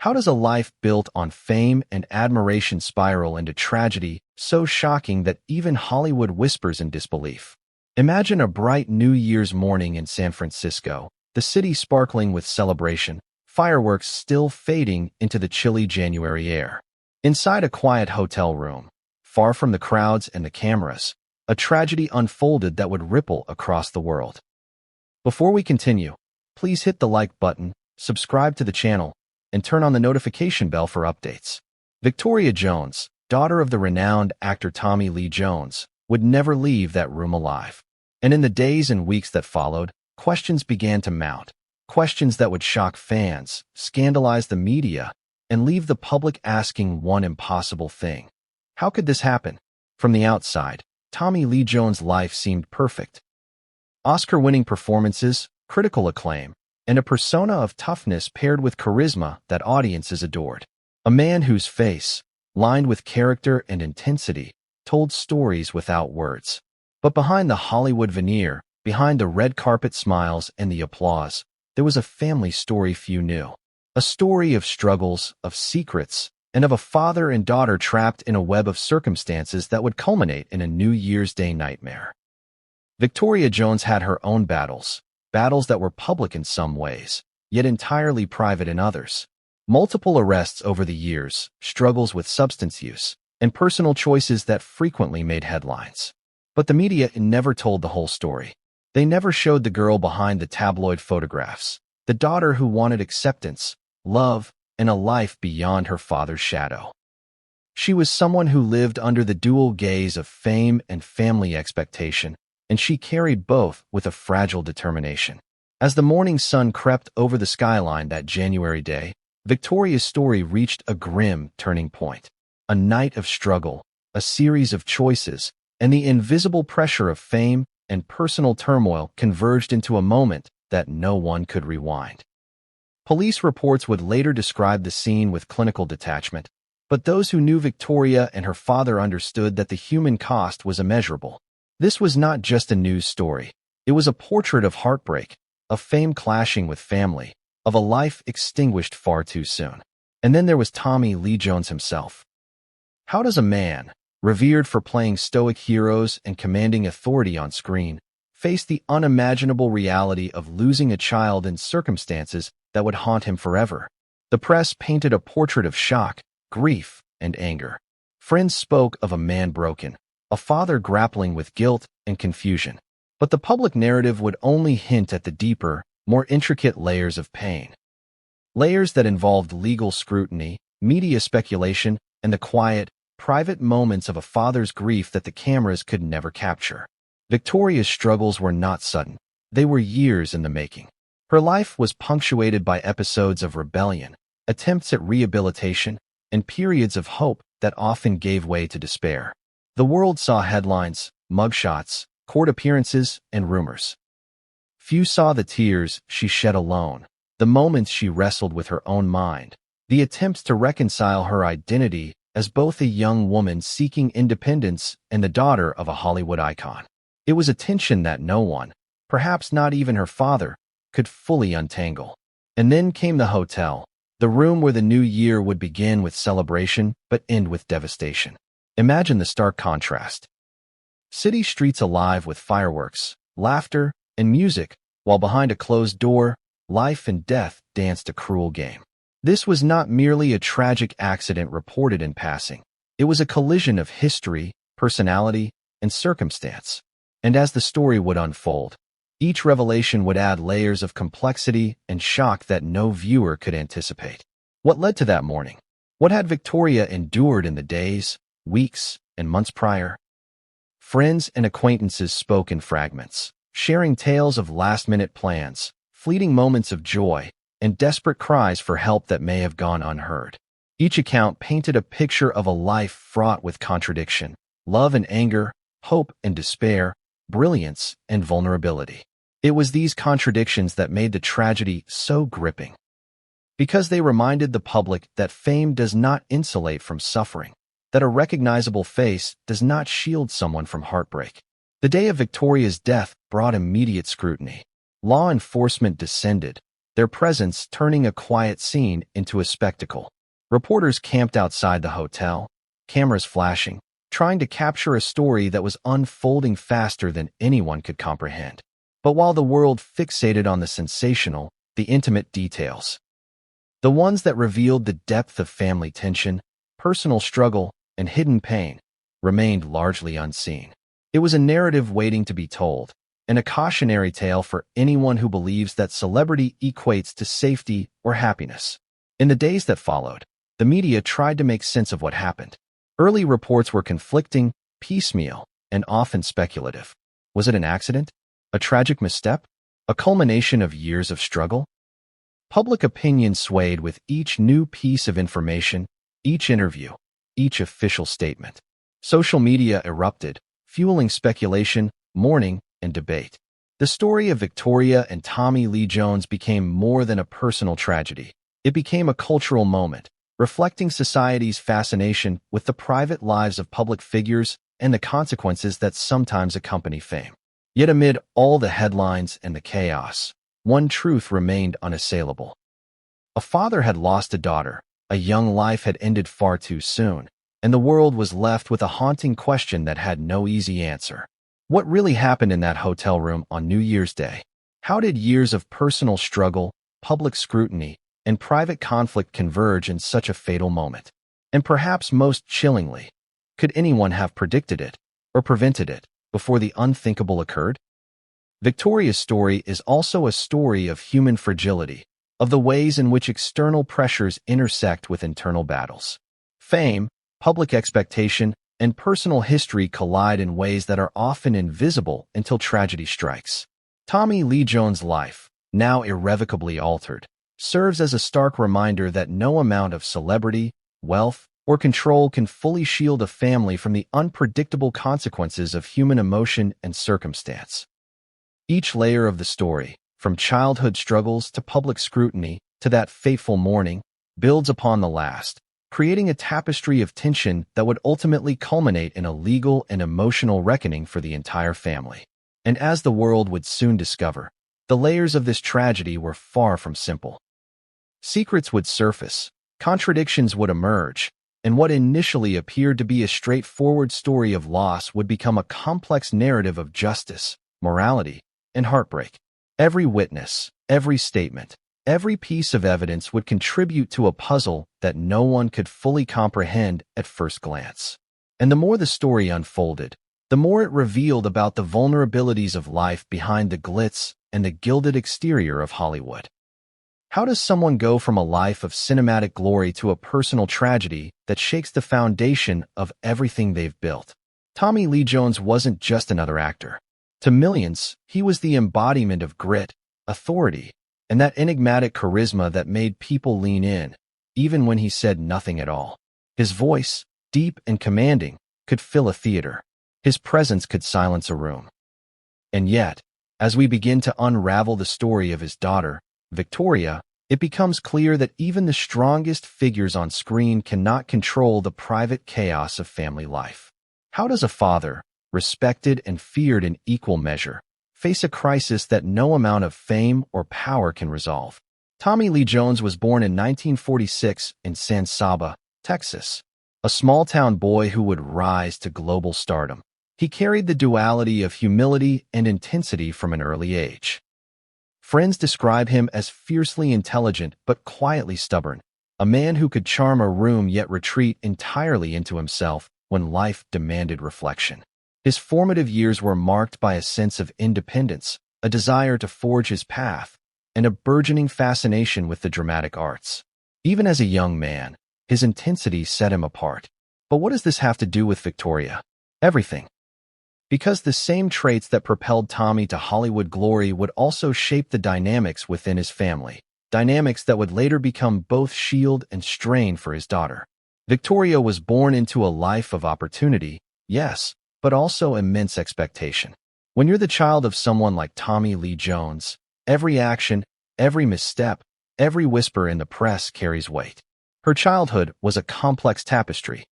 How does a life built on fame and admiration spiral into tragedy so shocking that even Hollywood whispers in disbelief? Imagine a bright New Year's morning in San Francisco, the city sparkling with celebration, fireworks still fading into the chilly January air. Inside a quiet hotel room, far from the crowds and the cameras, a tragedy unfolded that would ripple across the world. Before we continue, please hit the like button, subscribe to the channel, and turn on the notification bell for updates. Victoria Jones, daughter of the renowned actor Tommy Lee Jones, would never leave that room alive. And in the days and weeks that followed, questions began to mount. Questions that would shock fans, scandalize the media, and leave the public asking one impossible thing. How could this happen? From the outside, Tommy Lee Jones' life seemed perfect. Oscar-winning performances, critical acclaim, and a persona of toughness paired with charisma that audiences adored. A man whose face, lined with character and intensity, told stories without words. But behind the Hollywood veneer, behind the red carpet smiles and the applause, there was a family story few knew. A story of struggles, of secrets, and of a father and daughter trapped in a web of circumstances that would culminate in a New Year's Day nightmare. Victoria Jones had her own battles that were public in some ways, yet entirely private in others. Multiple arrests over the years, struggles with substance use, and personal choices that frequently made headlines. But the media never told the whole story. They never showed the girl behind the tabloid photographs, the daughter who wanted acceptance, love, and a life beyond her father's shadow. She was someone who lived under the dual gaze of fame and family expectation, and she carried both with a fragile determination. As the morning sun crept over the skyline that January day, Victoria's story reached a grim turning point. A night of struggle, a series of choices, and the invisible pressure of fame and personal turmoil converged into a moment that no one could rewind. Police reports would later describe the scene with clinical detachment, but those who knew Victoria and her father understood that the human cost was immeasurable. This was not just a news story. It was a portrait of heartbreak, of fame clashing with family, of a life extinguished far too soon. And then there was Tommy Lee Jones himself. How does a man, revered for playing stoic heroes and commanding authority on screen, face the unimaginable reality of losing a child in circumstances that would haunt him forever? The press painted a portrait of shock, grief, and anger. Friends spoke of a man broken, a father grappling with guilt and confusion. But the public narrative would only hint at the deeper, more intricate layers of pain. Layers that involved legal scrutiny, media speculation, and the quiet, private moments of a father's grief that the cameras could never capture. Victoria's struggles were not sudden. They were years in the making. Her life was punctuated by episodes of rebellion, attempts at rehabilitation, and periods of hope that often gave way to despair. The world saw headlines, mugshots, court appearances, and rumors. Few saw the tears she shed alone, the moments she wrestled with her own mind, the attempts to reconcile her identity as both a young woman seeking independence and the daughter of a Hollywood icon. It was a tension that no one, perhaps not even her father, could fully untangle. And then came the hotel, the room where the new year would begin with celebration but end with devastation. Imagine the stark contrast. City streets alive with fireworks, laughter, and music, while behind a closed door, life and death danced a cruel game. This was not merely a tragic accident reported in passing. It was a collision of history, personality, and circumstance. And as the story would unfold, each revelation would add layers of complexity and shock that no viewer could anticipate. What led to that morning? What had Victoria endured in the days, weeks, and months prior? Friends and acquaintances spoke in fragments, sharing tales of last-minute plans, fleeting moments of joy, and desperate cries for help that may have gone unheard. Each account painted a picture of a life fraught with contradiction, love and anger, hope and despair, brilliance and vulnerability. It was these contradictions that made the tragedy so gripping, because they reminded the public that fame does not insulate from suffering, that a recognizable face does not shield someone from heartbreak. The day of Victoria's death brought immediate scrutiny. Law enforcement descended, their presence turning a quiet scene into a spectacle. Reporters camped outside the hotel, cameras flashing, trying to capture a story that was unfolding faster than anyone could comprehend. But while the world fixated on the sensational, the intimate details, the ones that revealed the depth of family tension, personal struggle, and hidden pain, remained largely unseen. It was a narrative waiting to be told, and a cautionary tale for anyone who believes that celebrity equates to safety or happiness. In the days that followed, the media tried to make sense of what happened. Early reports were conflicting, piecemeal, and often speculative. Was it an accident? A tragic misstep? A culmination of years of struggle? Public opinion swayed with each new piece of information, each interview, each official statement. Social media erupted, fueling speculation, mourning, and debate. The story of Victoria and Tommy Lee Jones became more than a personal tragedy. It became a cultural moment, reflecting society's fascination with the private lives of public figures and the consequences that sometimes accompany fame. Yet amid all the headlines and the chaos, one truth remained unassailable. A father had lost a daughter, a young life had ended far too soon, and the world was left with a haunting question that had no easy answer. What really happened in that hotel room on New Year's Day? How did years of personal struggle, public scrutiny, and private conflict converge in such a fatal moment? And perhaps most chillingly, could anyone have predicted it or prevented it before the unthinkable occurred? Victoria's story is also a story of human fragility, of the ways in which external pressures intersect with internal battles. Fame, public expectation, and personal history collide in ways that are often invisible until tragedy strikes. Tommy Lee Jones' life, now irrevocably altered, serves as a stark reminder that no amount of celebrity, wealth, or control can fully shield a family from the unpredictable consequences of human emotion and circumstance. Each layer of the story, from childhood struggles to public scrutiny to that fateful morning, builds upon the last, creating a tapestry of tension that would ultimately culminate in a legal and emotional reckoning for the entire family. And as the world would soon discover, the layers of this tragedy were far from simple. Secrets would surface, contradictions would emerge, and what initially appeared to be a straightforward story of loss would become a complex narrative of justice, morality, and heartbreak. Every witness, every statement, every piece of evidence would contribute to a puzzle that no one could fully comprehend at first glance. And the more the story unfolded, the more it revealed about the vulnerabilities of life behind the glitz and the gilded exterior of Hollywood. How does someone go from a life of cinematic glory to a personal tragedy that shakes the foundation of everything they've built? Tommy Lee Jones wasn't just another actor. To millions, he was the embodiment of grit, authority, and that enigmatic charisma that made people lean in, even when he said nothing at all. His voice, deep and commanding, could fill a theater. His presence could silence a room. And yet, as we begin to unravel the story of his daughter, Victoria, it becomes clear that even the strongest figures on screen cannot control the private chaos of family life. How does a father, respected and feared in equal measure, face a crisis that no amount of fame or power can resolve? Tommy Lee Jones was born in 1946 in San Saba, Texas, a small-town boy who would rise to global stardom. He carried the duality of humility and intensity from an early age. Friends describe him as fiercely intelligent but quietly stubborn, a man who could charm a room yet retreat entirely into himself when life demanded reflection. His formative years were marked by a sense of independence, a desire to forge his path, and a burgeoning fascination with the dramatic arts. Even as a young man, his intensity set him apart. But what does this have to do with Victoria? Everything. Because the same traits that propelled Tommy to Hollywood glory would also shape the dynamics within his family, dynamics that would later become both shield and strain for his daughter. Victoria was born into a life of opportunity, yes, but also immense expectation. When you're the child of someone like Tommy Lee Jones, every action, every misstep, every whisper in the press carries weight. Her childhood was a complex tapestry.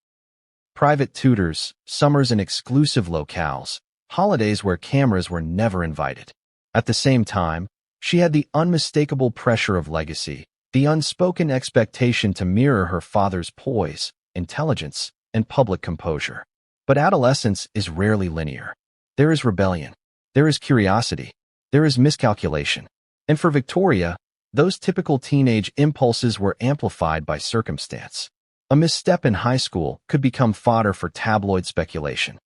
Private tutors, summers in exclusive locales, holidays where cameras were never invited. At the same time, She had the unmistakable pressure of legacy, the unspoken expectation to mirror her father's poise, intelligence, and public composure. But adolescence is rarely linear. There is rebellion. There is curiosity. There is miscalculation. And for Victoria, those typical teenage impulses were amplified by circumstance. A misstep in high school could become fodder for tabloid speculation.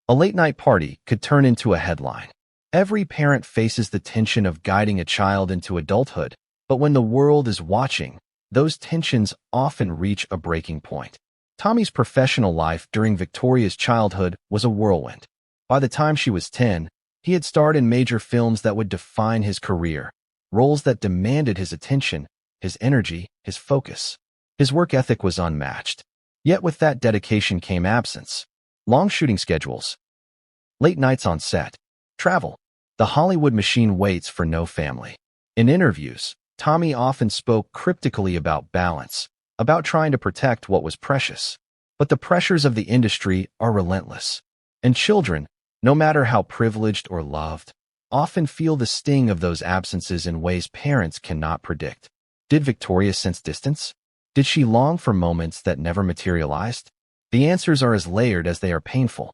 A late-night party could turn into a headline. Every parent faces the tension of guiding a child into adulthood, but when the world is watching, those tensions often reach a breaking point. Tommy's professional life during Victoria's childhood was a whirlwind. By the time she was 10, he had starred in major films that would define his career, roles that demanded his attention, his energy, his focus. His work ethic was unmatched. Yet with that dedication came absence. Long shooting schedules, late nights on set, travel. The Hollywood machine waits for no family. In interviews, Tommy often spoke cryptically about balance, about trying to protect what was precious. But the pressures of the industry are relentless. And children, no matter how privileged or loved, often feel the sting of those absences in ways parents cannot predict. Did Victoria sense distance? Did she long for moments that never materialized? The answers are as layered as they are painful.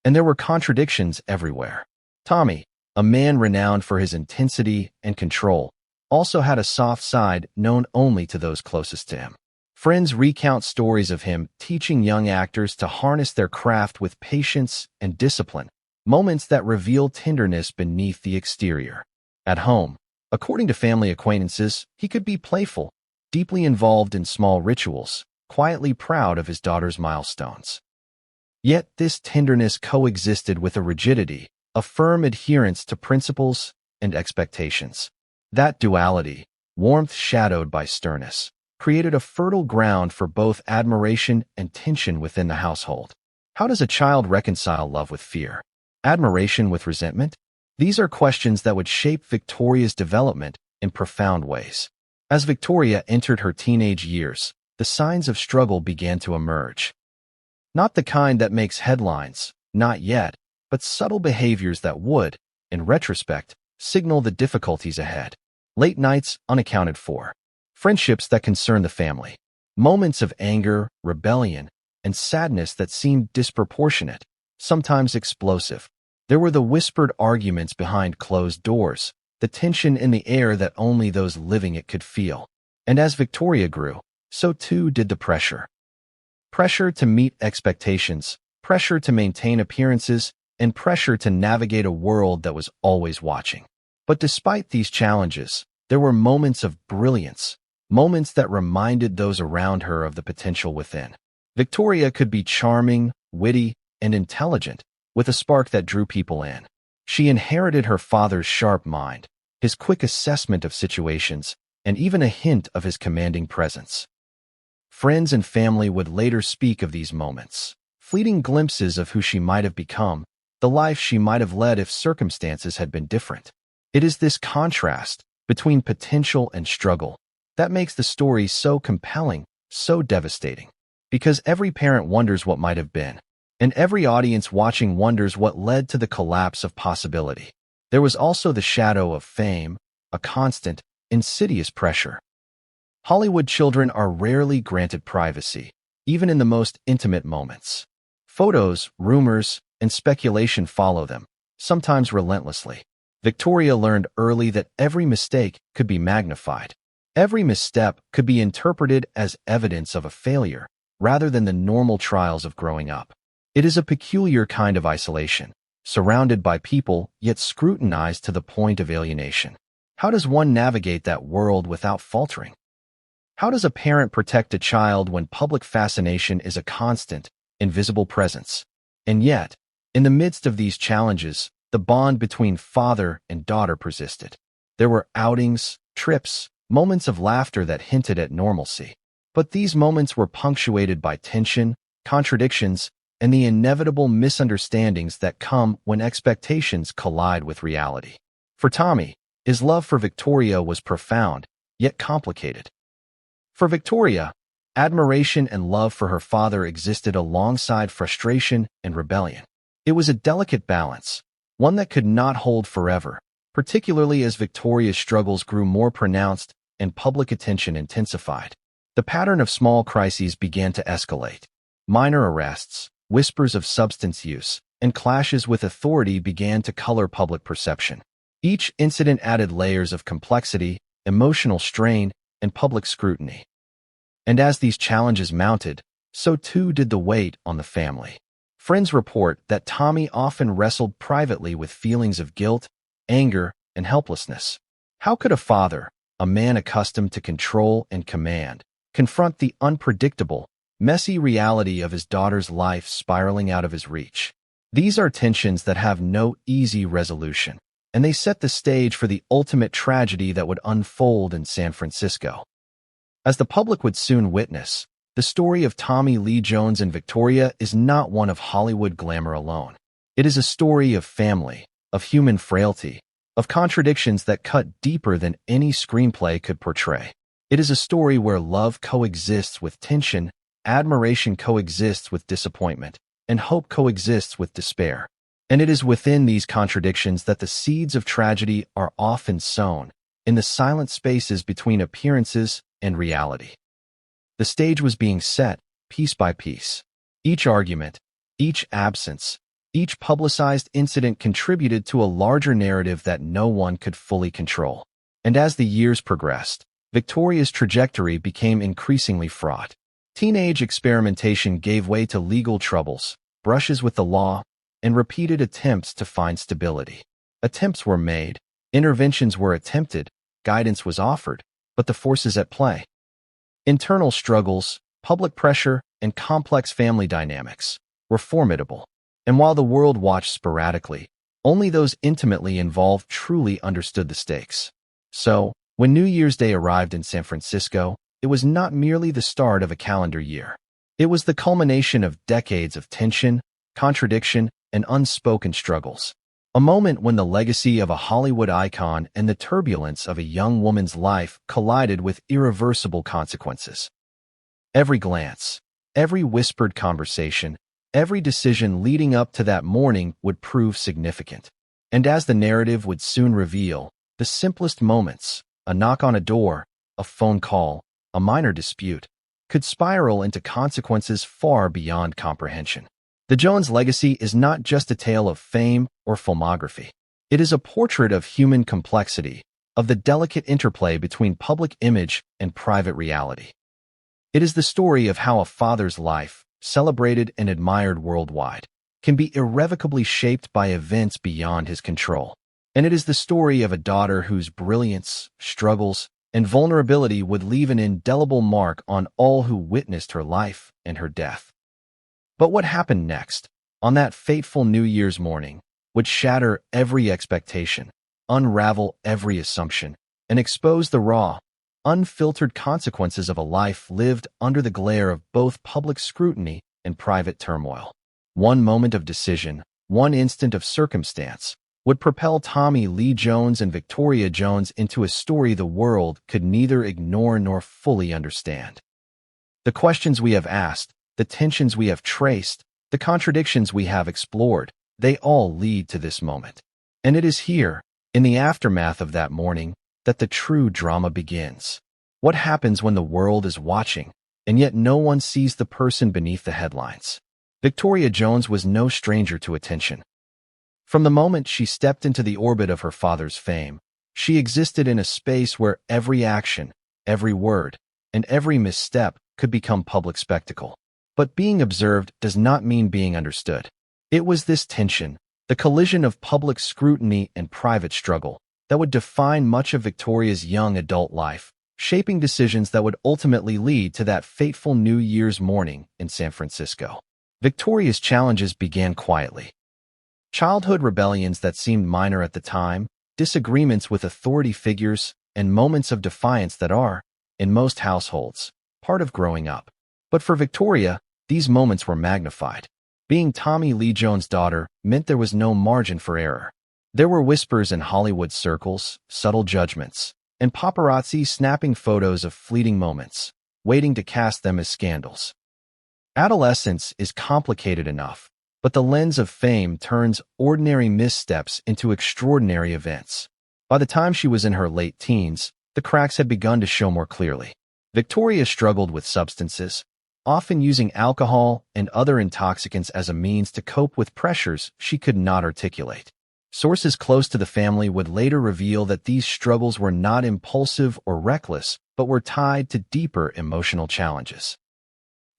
And there were contradictions everywhere. Tommy, a man renowned for his intensity and control, also had a soft side known only to those closest to him. Friends recount stories of him teaching young actors to harness their craft with patience and discipline, moments that reveal tenderness beneath the exterior. At home, according to family acquaintances, he could be playful, deeply involved in small rituals, quietly proud of his daughter's milestones. Yet this tenderness coexisted with a rigidity, a firm adherence to principles and expectations. That duality, warmth shadowed by sternness, created a fertile ground for both admiration and tension within the household. How does a child reconcile love with fear? Admiration with resentment? These are questions that would shape Victoria's development in profound ways. As Victoria entered her teenage years, the signs of struggle began to emerge. Not the kind that makes headlines, not yet, but subtle behaviors that would, in retrospect, signal the difficulties ahead. Late nights unaccounted for. Friendships that concern the family. Moments of anger, rebellion, and sadness that seemed disproportionate, sometimes explosive. There were the whispered arguments behind closed doors, the tension in the air that only those living it could feel. And as Victoria grew, so too did the pressure. Pressure to meet expectations, pressure to maintain appearances, and pressure to navigate a world that was always watching. But despite these challenges, there were moments of brilliance, moments that reminded those around her of the potential within. Victoria could be charming, witty, and intelligent, with a spark that drew people in. She inherited her father's sharp mind, his quick assessment of situations, and even a hint of his commanding presence. Friends and family would later speak of these moments, fleeting glimpses of who she might have become, the life she might have led if circumstances had been different. It is this contrast between potential and struggle that makes the story so compelling, so devastating. Because every parent wonders what might have been, and every audience watching wonders what led to the collapse of possibility. There was also the shadow of fame, a constant, insidious pressure. Hollywood children are rarely granted privacy, even in the most intimate moments. Photos, rumors, and speculation follow them, sometimes relentlessly. Victoria learned early that every mistake could be magnified. Every misstep could be interpreted as evidence of a failure, rather than the normal trials of growing up. It is a peculiar kind of isolation, surrounded by people, yet scrutinized to the point of alienation. How does one navigate that world without faltering? How does a parent protect a child when public fascination is a constant, invisible presence? And yet, in the midst of these challenges, the bond between father and daughter persisted. There were outings, trips, moments of laughter that hinted at normalcy. But these moments were punctuated by tension, contradictions, and the inevitable misunderstandings that come when expectations collide with reality. For Tommy, his love for Victoria was profound, yet complicated. For Victoria, admiration and love for her father existed alongside frustration and rebellion. It was a delicate balance, one that could not hold forever, particularly as Victoria's struggles grew more pronounced and public attention intensified. The pattern of small crises began to escalate. Minor arrests, whispers of substance use, and clashes with authority began to color public perception. Each incident added layers of complexity, emotional strain, and public scrutiny. And as these challenges mounted, so too did the weight on the family. Friends report that Tommy often wrestled privately with feelings of guilt, anger, and helplessness. How could a father, a man accustomed to control and command, confront the unpredictable, messy reality of his daughter's life spiraling out of his reach? These are tensions that have no easy resolution, and they set the stage for the ultimate tragedy that would unfold in San Francisco. As the public would soon witness, the story of Tommy Lee Jones and Victoria is not one of Hollywood glamour alone. It is a story of family, of human frailty, of contradictions that cut deeper than any screenplay could portray. It is a story where love coexists with tension, admiration coexists with disappointment, and hope coexists with despair. And it is within these contradictions that the seeds of tragedy are often sown, in the silent spaces between appearances and reality. The stage was being set, piece by piece. Each argument, each absence, each publicized incident contributed to a larger narrative that no one could fully control. And as the years progressed, Victoria's trajectory became increasingly fraught. Teenage experimentation gave way to legal troubles, brushes with the law, and repeated attempts to find stability. Attempts were made, interventions were attempted, guidance was offered, but the forces at play, internal struggles, public pressure, and complex family dynamics, were formidable. And while the world watched sporadically, only those intimately involved truly understood the stakes. So, when New Year's Day arrived in San Francisco, it was not merely the start of a calendar year. It was the culmination of decades of tension, contradiction, and unspoken struggles. A moment when the legacy of a Hollywood icon and the turbulence of a young woman's life collided with irreversible consequences. Every glance, every whispered conversation, every decision leading up to that morning would prove significant. And as the narrative would soon reveal, the simplest moments, a knock on a door, a phone call, a minor dispute, could spiral into consequences far beyond comprehension. The Jones legacy is not just a tale of fame or filmography. It is a portrait of human complexity, of the delicate interplay between public image and private reality. It is the story of how a father's life, celebrated and admired worldwide, can be irrevocably shaped by events beyond his control. And it is the story of a daughter whose brilliance, struggles, and vulnerability would leave an indelible mark on all who witnessed her life and her death. But what happened next, on that fateful New Year's morning, would shatter every expectation, unravel every assumption, and expose the raw, unfiltered consequences of a life lived under the glare of both public scrutiny and private turmoil. One moment of decision, one instant of circumstance, would propel Tommy Lee Jones and Victoria Jones into a story the world could neither ignore nor fully understand. The questions we have asked, the tensions we have traced, the contradictions we have explored, they all lead to this moment. And it is here, in the aftermath of that morning, that the true drama begins. What happens when the world is watching, and yet no one sees the person beneath the headlines? Victoria Jones was no stranger to attention. From the moment she stepped into the orbit of her father's fame, she existed in a space where every action, every word, and every misstep could become public spectacle. But being observed does not mean being understood. It was this tension, the collision of public scrutiny and private struggle, that would define much of Victoria's young adult life, shaping decisions that would ultimately lead to that fateful New Year's morning in San Francisco. Victoria's challenges began quietly. Childhood rebellions that seemed minor at the time, disagreements with authority figures, and moments of defiance that are, in most households, part of growing up. But for Victoria, these moments were magnified. Being Tommy Lee Jones' daughter meant there was no margin for error. There were whispers in Hollywood circles, subtle judgments, and paparazzi snapping photos of fleeting moments, waiting to cast them as scandals. Adolescence is complicated enough, but the lens of fame turns ordinary missteps into extraordinary events. By the time she was in her late teens, the cracks had begun to show more clearly. Victoria struggled with substances, often using alcohol and other intoxicants as a means to cope with pressures she could not articulate. Sources close to the family would later reveal that these struggles were not impulsive or reckless, but were tied to deeper emotional challenges.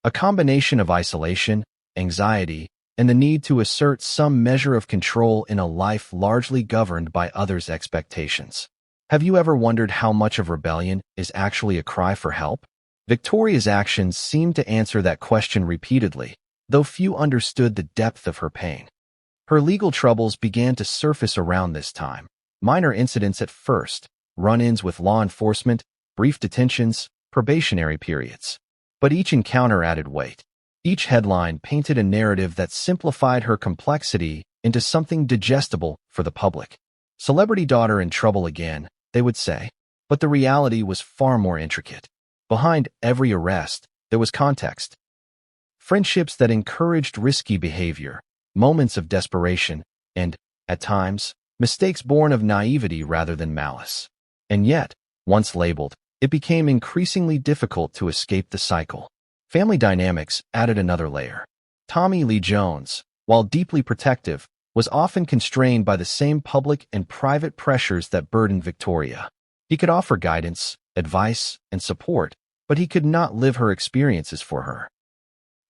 A combination of isolation, anxiety, and the need to assert some measure of control in a life largely governed by others' expectations. Have you ever wondered how much of rebellion is actually a cry for help? Victoria's actions seemed to answer that question repeatedly, though few understood the depth of her pain. Her legal troubles began to surface around this time. Minor incidents at first, run-ins with law enforcement, brief detentions, probationary periods. But each encounter added weight. Each headline painted a narrative that simplified her complexity into something digestible for the public. Celebrity daughter in trouble again, they would say. But the reality was far more intricate. Behind every arrest, there was context. Friendships that encouraged risky behavior, moments of desperation, and, at times, mistakes born of naivety rather than malice. And yet, once labeled, it became increasingly difficult to escape the cycle. Family dynamics added another layer. Tommy Lee Jones, while deeply protective, was often constrained by the same public and private pressures that burdened Victoria. He could offer guidance, advice, and support, but he could not live her experiences for her.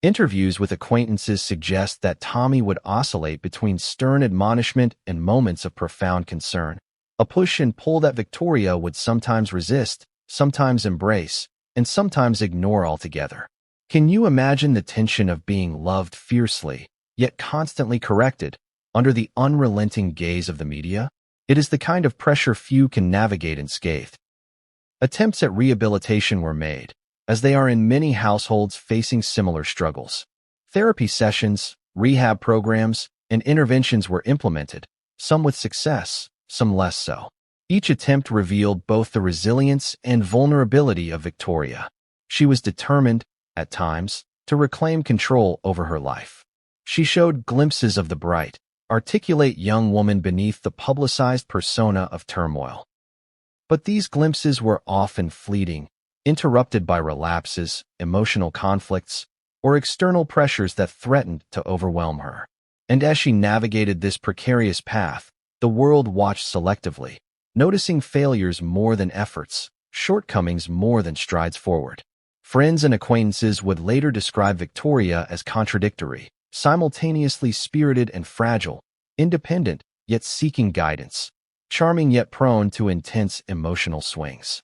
Interviews with acquaintances suggest that Tommy would oscillate between stern admonishment and moments of profound concern, a push and pull that Victoria would sometimes resist, sometimes embrace, and sometimes ignore altogether. Can you imagine the tension of being loved fiercely, yet constantly corrected, under the unrelenting gaze of the media? It is the kind of pressure few can navigate unscathed. Attempts at rehabilitation were made, as they are in many households facing similar struggles. Therapy sessions, rehab programs, and interventions were implemented, some with success, some less so. Each attempt revealed both the resilience and vulnerability of Victoria. She was determined, at times, to reclaim control over her life. She showed glimpses of the bright, articulate young woman beneath the publicized persona of turmoil. But these glimpses were often fleeting, interrupted by relapses, emotional conflicts, or external pressures that threatened to overwhelm her. And as she navigated this precarious path, the world watched selectively, noticing failures more than efforts, shortcomings more than strides forward. Friends and acquaintances would later describe Victoria as contradictory, simultaneously spirited and fragile, independent yet seeking guidance, charming yet prone to intense emotional swings.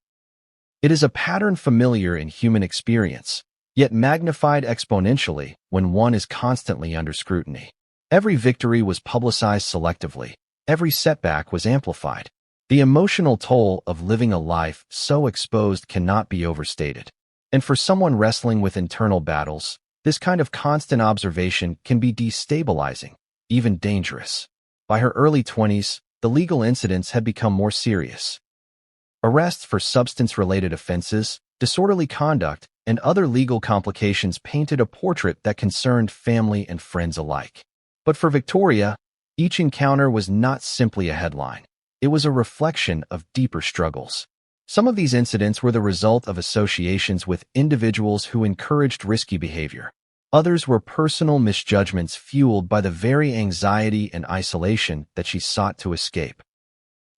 It is a pattern familiar in human experience, yet magnified exponentially when one is constantly under scrutiny. Every victory was publicized selectively, every setback was amplified. The emotional toll of living a life so exposed cannot be overstated. And for someone wrestling with internal battles, this kind of constant observation can be destabilizing, even dangerous. By her early 20s, the legal incidents had become more serious. Arrests for substance-related offenses, disorderly conduct, and other legal complications painted a portrait that concerned family and friends alike. But for Victoria, each encounter was not simply a headline. It was a reflection of deeper struggles. Some of these incidents were the result of associations with individuals who encouraged risky behavior. Others were personal misjudgments fueled by the very anxiety and isolation that she sought to escape.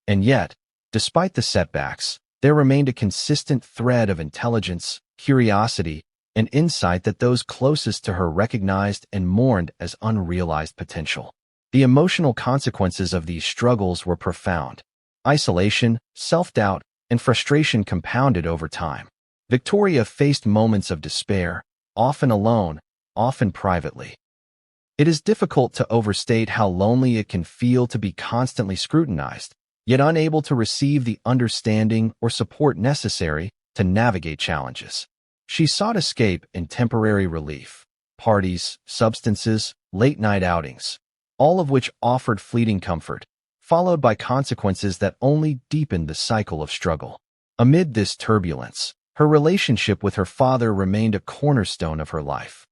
And yet, despite the setbacks, there remained a consistent thread of intelligence, curiosity, and insight that those closest to her recognized and mourned as unrealized potential. The emotional consequences of these struggles were profound. Isolation, self-doubt, and frustration compounded over time. Victoria faced moments of despair, often alone, often privately. It is difficult to overstate how lonely it can feel to be constantly scrutinized, yet unable to receive the understanding or support necessary to navigate challenges. She sought escape in temporary relief, parties, substances, late-night outings, all of which offered fleeting comfort, followed by consequences that only deepened the cycle of struggle. Amid this turbulence, her relationship with her father remained a cornerstone of her life.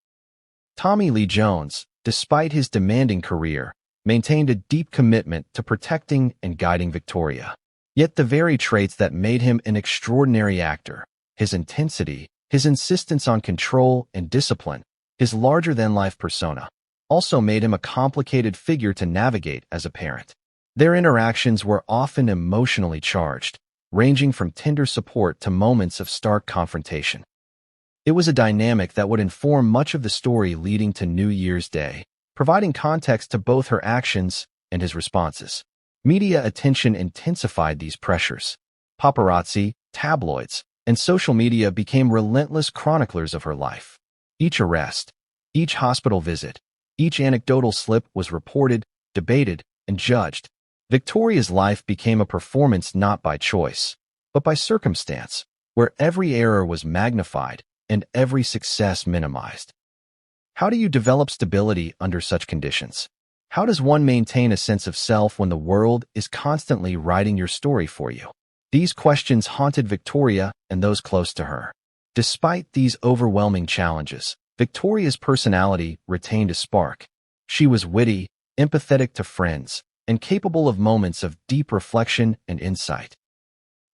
Tommy Lee Jones, despite his demanding career, maintained a deep commitment to protecting and guiding Victoria. Yet the very traits that made him an extraordinary actor, his intensity, his insistence on control and discipline, his larger-than-life persona, also made him a complicated figure to navigate as a parent. Their interactions were often emotionally charged, ranging from tender support to moments of stark confrontation. It was a dynamic that would inform much of the story leading to New Year's Day, providing context to both her actions and his responses. Media attention intensified these pressures. Paparazzi, tabloids, and social media became relentless chroniclers of her life. Each arrest, each hospital visit, each anecdotal slip was reported, debated, and judged. Victoria's life became a performance not by choice, but by circumstance, where every error was magnified and every success minimized. How do you develop stability under such conditions? How does one maintain a sense of self when the world is constantly writing your story for you? These questions haunted Victoria and those close to her. Despite these overwhelming challenges, Victoria's personality retained a spark. She was witty, empathetic to friends, and capable of moments of deep reflection and insight.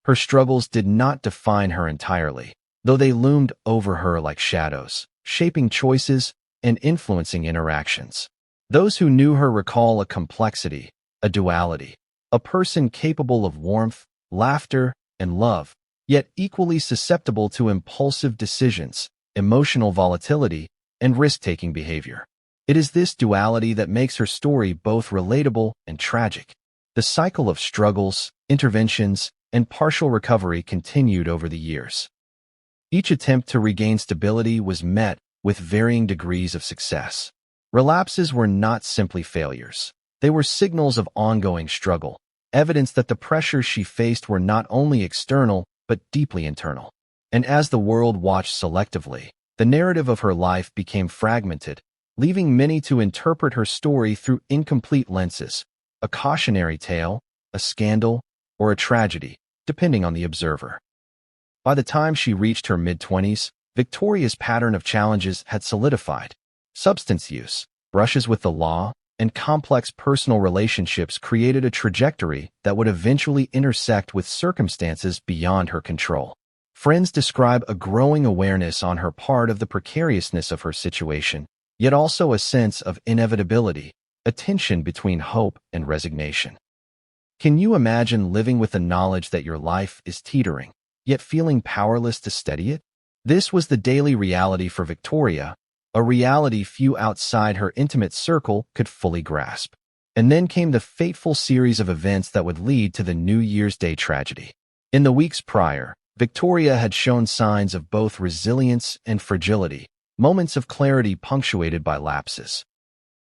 Her struggles did not define her entirely, though they loomed over her like shadows, shaping choices and influencing interactions. Those who knew her recall a complexity, a duality, a person capable of warmth, laughter, and love, yet equally susceptible to impulsive decisions, emotional volatility, and risk-taking behavior. It is this duality that makes her story both relatable and tragic. The cycle of struggles, interventions, and partial recovery continued over the years. Each attempt to regain stability was met with varying degrees of success. Relapses were not simply failures. They were signals of ongoing struggle, evidence that the pressures she faced were not only external, but deeply internal. And as the world watched selectively, the narrative of her life became fragmented, leaving many to interpret her story through incomplete lenses, a cautionary tale, a scandal, or a tragedy, depending on the observer. By the time she reached her mid-20s, Victoria's pattern of challenges had solidified. Substance use, brushes with the law, and complex personal relationships created a trajectory that would eventually intersect with circumstances beyond her control. Friends describe a growing awareness on her part of the precariousness of her situation, yet also a sense of inevitability, a tension between hope and resignation. Can you imagine living with the knowledge that your life is teetering, yet feeling powerless to steady it? This was the daily reality for Victoria, a reality few outside her intimate circle could fully grasp. And then came the fateful series of events that would lead to the New Year's Day tragedy. In the weeks prior, Victoria had shown signs of both resilience and fragility, moments of clarity punctuated by lapses.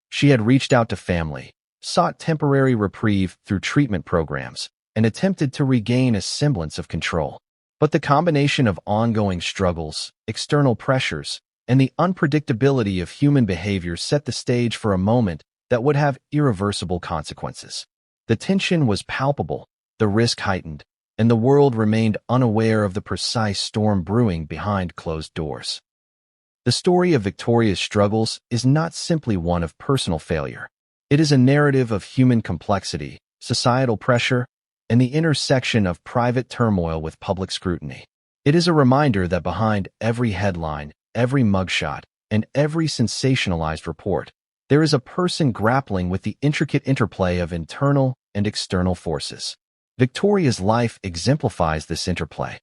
She had reached out to family, sought temporary reprieve through treatment programs, and attempted to regain a semblance of control. But the combination of ongoing struggles, external pressures, and the unpredictability of human behavior set the stage for a moment that would have irreversible consequences. The tension was palpable, the risk heightened, and the world remained unaware of the precise storm brewing behind closed doors. The story of Victoria's struggles is not simply one of personal failure. It is a narrative of human complexity, societal pressure, and the intersection of private turmoil with public scrutiny. It is a reminder that behind every headline, every mugshot, and every sensationalized report, there is a person grappling with the intricate interplay of internal and external forces. Victoria's life exemplifies this interplay.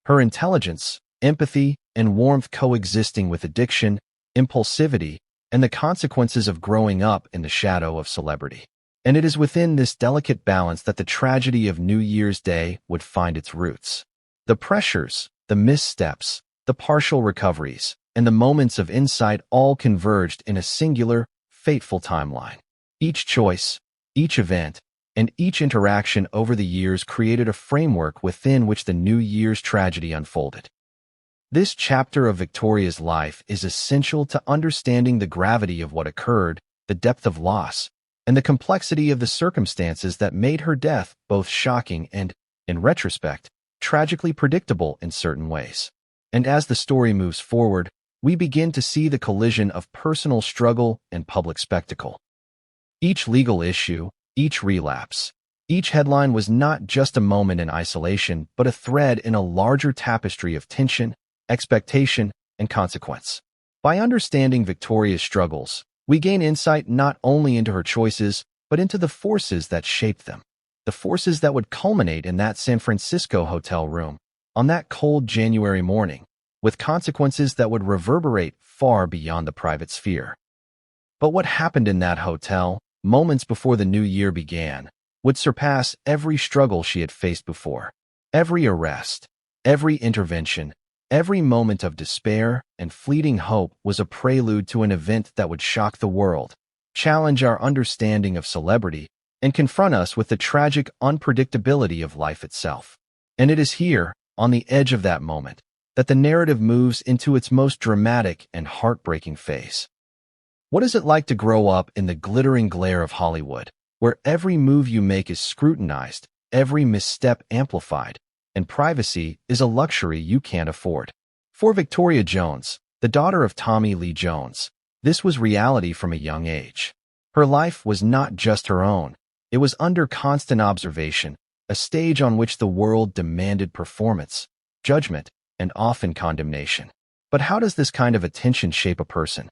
Her intelligence, empathy, and warmth coexisting with addiction, impulsivity, and the consequences of growing up in the shadow of celebrity. And it is within this delicate balance that the tragedy of New Year's Day would find its roots. The pressures, the missteps, the partial recoveries, and the moments of insight all converged in a singular, fateful timeline. Each choice, each event, and each interaction over the years created a framework within which the New Year's tragedy unfolded. This chapter of Victoria's life is essential to understanding the gravity of what occurred, the depth of loss, and the complexity of the circumstances that made her death both shocking and, in retrospect, tragically predictable in certain ways. And as the story moves forward, we begin to see the collision of personal struggle and public spectacle. Each legal issue, each relapse, Each headline was not just a moment in isolation, but a thread in a larger tapestry of tension, expectation, and consequence. By understanding Victoria's struggles, we gain insight not only into her choices, but into the forces that shaped them. The forces that would culminate in that San Francisco hotel room on that cold January morning, with consequences that would reverberate far beyond the private sphere. But what happened in that hotel, moments before the new year began, would surpass every struggle she had faced before. Every arrest, every intervention, every moment of despair and fleeting hope was a prelude to an event that would shock the world, challenge our understanding of celebrity, and confront us with the tragic unpredictability of life itself. And it is here, on the edge of that moment, that the narrative moves into its most dramatic and heartbreaking phase. What is it like to grow up in the glittering glare of Hollywood, where every move you make is scrutinized, every misstep amplified, and privacy is a luxury you can't afford? For Victoria Jones, the daughter of Tommy Lee Jones, this was reality from a young age. Her life was not just her own. It was under constant observation, a stage on which the world demanded performance, judgment, and often condemnation. But how does this kind of attention shape a person?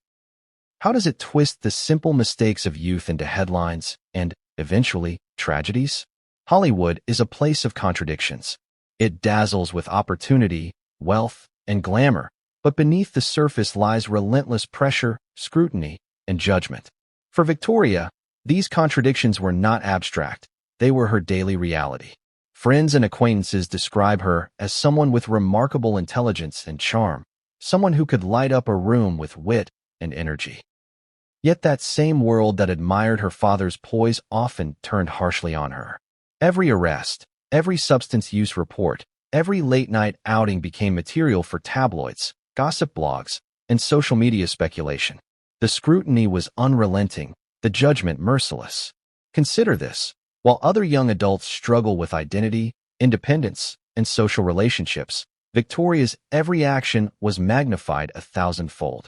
How does it twist the simple mistakes of youth into headlines and, eventually, tragedies? Hollywood is a place of contradictions. It dazzles with opportunity, wealth, and glamour, but beneath the surface lies relentless pressure, scrutiny, and judgment. For Victoria, these contradictions were not abstract. They were her daily reality. Friends and acquaintances describe her as someone with remarkable intelligence and charm, someone who could light up a room with wit and energy. Yet that same world that admired her father's poise often turned harshly on her. Every arrest, every substance use report, every late-night outing became material for tabloids, gossip blogs, and social media speculation. The scrutiny was unrelenting, the judgment merciless. Consider this. While other young adults struggle with identity, independence, and social relationships, Victoria's every action was magnified 1,000-fold.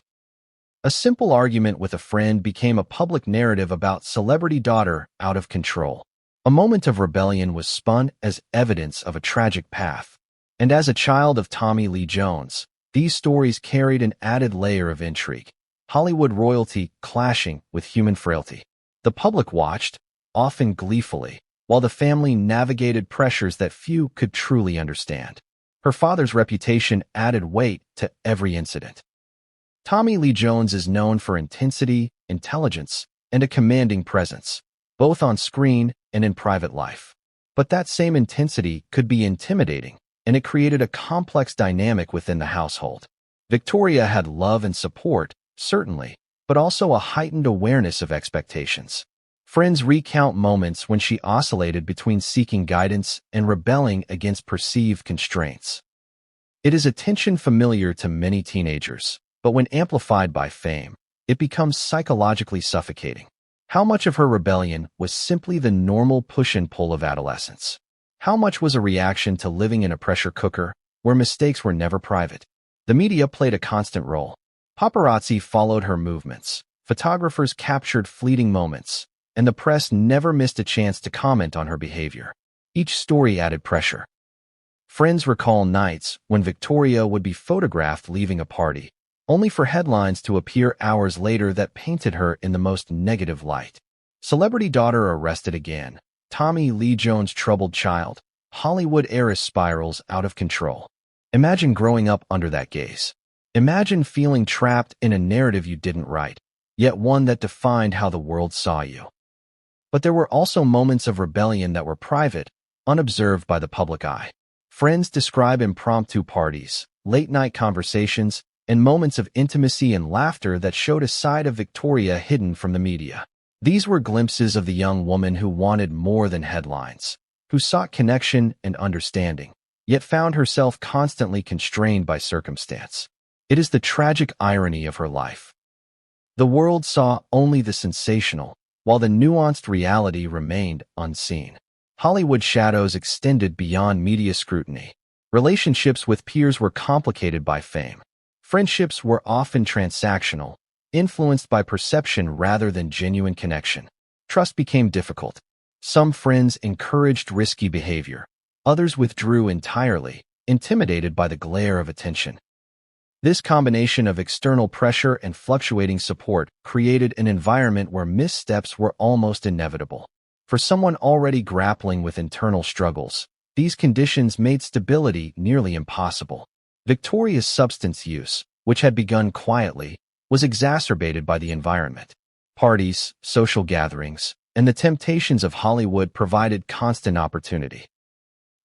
A simple argument with a friend became a public narrative about celebrity daughter out of control. A moment of rebellion was spun as evidence of a tragic path. And as a child of Tommy Lee Jones, these stories carried an added layer of intrigue. Hollywood royalty clashing with human frailty. The public watched, often gleefully, while the family navigated pressures that few could truly understand. Her father's reputation added weight to every incident. Tommy Lee Jones is known for intensity, intelligence, and a commanding presence, both on screen and in private life. But that same intensity could be intimidating, and it created a complex dynamic within the household. Victoria had love and support, certainly, but also a heightened awareness of expectations. Friends recount moments when she oscillated between seeking guidance and rebelling against perceived constraints. It is a tension familiar to many teenagers, but when amplified by fame, it becomes psychologically suffocating. How much of her rebellion was simply the normal push and pull of adolescence? How much was a reaction to living in a pressure cooker where mistakes were never private? The media played a constant role. Paparazzi followed her movements. Photographers captured fleeting moments, and the press never missed a chance to comment on her behavior. Each story added pressure. Friends recall nights when Victoria would be photographed leaving a party, only for headlines to appear hours later that painted her in the most negative light. Celebrity daughter arrested again. Tommy Lee Jones troubled child. Hollywood heiress spirals out of control. Imagine growing up under that gaze. Imagine feeling trapped in a narrative you didn't write, yet one that defined how the world saw you. But there were also moments of rebellion that were private, unobserved by the public eye. Friends describe impromptu parties, late-night conversations, and moments of intimacy and laughter that showed a side of Victoria hidden from the media. These were glimpses of the young woman who wanted more than headlines, who sought connection and understanding, yet found herself constantly constrained by circumstance. It is the tragic irony of her life. The world saw only the sensational, while the nuanced reality remained unseen. Hollywood shadows extended beyond media scrutiny. Relationships with peers were complicated by fame. Friendships were often transactional, influenced by perception rather than genuine connection. Trust became difficult. Some friends encouraged risky behavior. Others withdrew entirely, intimidated by the glare of attention. This combination of external pressure and fluctuating support created an environment where missteps were almost inevitable. For someone already grappling with internal struggles, these conditions made stability nearly impossible. Victoria's substance use, which had begun quietly, was exacerbated by the environment. Parties, social gatherings, and the temptations of Hollywood provided constant opportunity.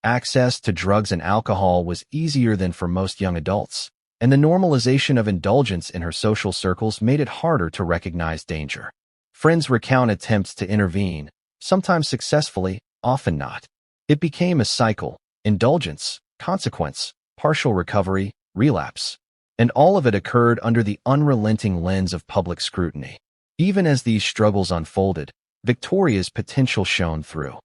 Access to drugs and alcohol was easier than for most young adults, and the normalization of indulgence in her social circles made it harder to recognize danger. Friends recount attempts to intervene, sometimes successfully, often not. It became a cycle: indulgence, consequence, partial recovery, relapse. And all of it occurred under the unrelenting lens of public scrutiny. Even as these struggles unfolded, Victoria's potential shone through.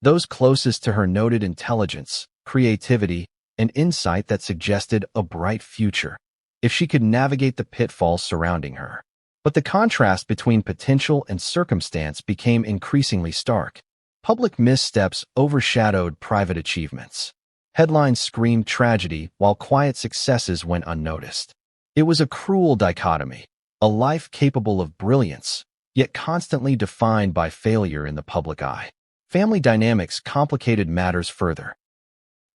Those closest to her noted intelligence, creativity, and insight that suggested a bright future, if she could navigate the pitfalls surrounding her. But the contrast between potential and circumstance became increasingly stark. Public missteps overshadowed private achievements. Headlines screamed tragedy while quiet successes went unnoticed. It was a cruel dichotomy, a life capable of brilliance, yet constantly defined by failure in the public eye. Family dynamics complicated matters further.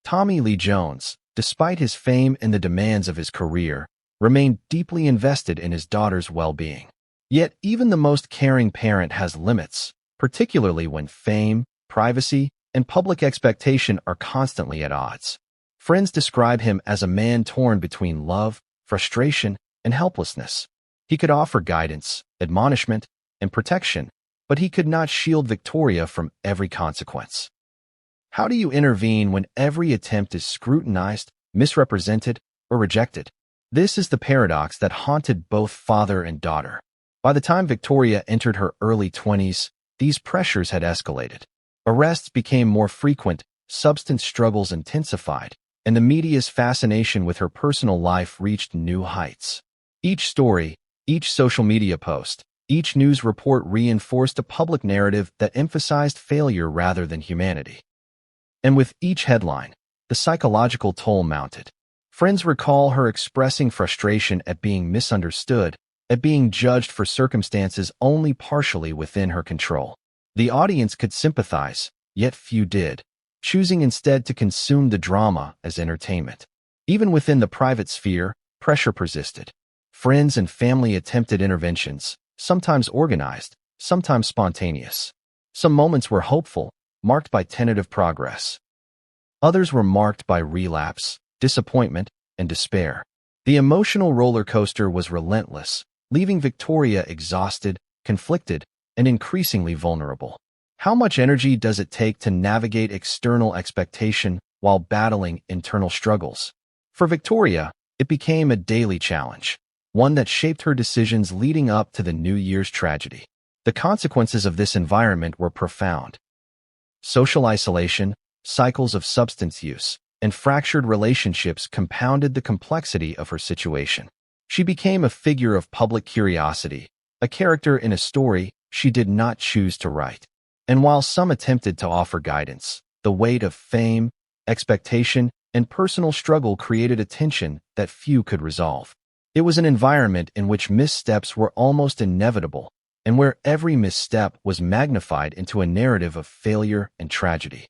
Tommy Lee Jones, despite his fame and the demands of his career, remained deeply invested in his daughter's well-being. Yet even the most caring parent has limits, particularly when fame, privacy, and public expectation are constantly at odds. Friends describe him as a man torn between love, frustration, and helplessness. He could offer guidance, admonishment, and protection, but he could not shield Victoria from every consequence. How do you intervene when every attempt is scrutinized, misrepresented, or rejected? This is the paradox that haunted both father and daughter. By the time Victoria entered her early 20s, these pressures had escalated. Arrests became more frequent, substance struggles intensified, and the media's fascination with her personal life reached new heights. Each story, each social media post, each news report reinforced a public narrative that emphasized failure rather than humanity. And with each headline, the psychological toll mounted. Friends recall her expressing frustration at being misunderstood, at being judged for circumstances only partially within her control. The audience could sympathize, yet few did, choosing instead to consume the drama as entertainment. Even within the private sphere, pressure persisted. Friends and family attempted interventions, sometimes organized, sometimes spontaneous. Some moments were hopeful, marked by tentative progress. Others were marked by relapse, disappointment, and despair. The emotional roller coaster was relentless, leaving Victoria exhausted, conflicted, and increasingly vulnerable. How much energy does it take to navigate external expectation while battling internal struggles? For Victoria, it became a daily challenge, one that shaped her decisions leading up to the New Year's tragedy. The consequences of this environment were profound. Social isolation, cycles of substance use, and fractured relationships compounded the complexity of her situation. She became a figure of public curiosity, a character in a story she did not choose to write. And while some attempted to offer guidance, the weight of fame, expectation, and personal struggle created a tension that few could resolve. It was an environment in which missteps were almost inevitable, and where every misstep was magnified into a narrative of failure and tragedy.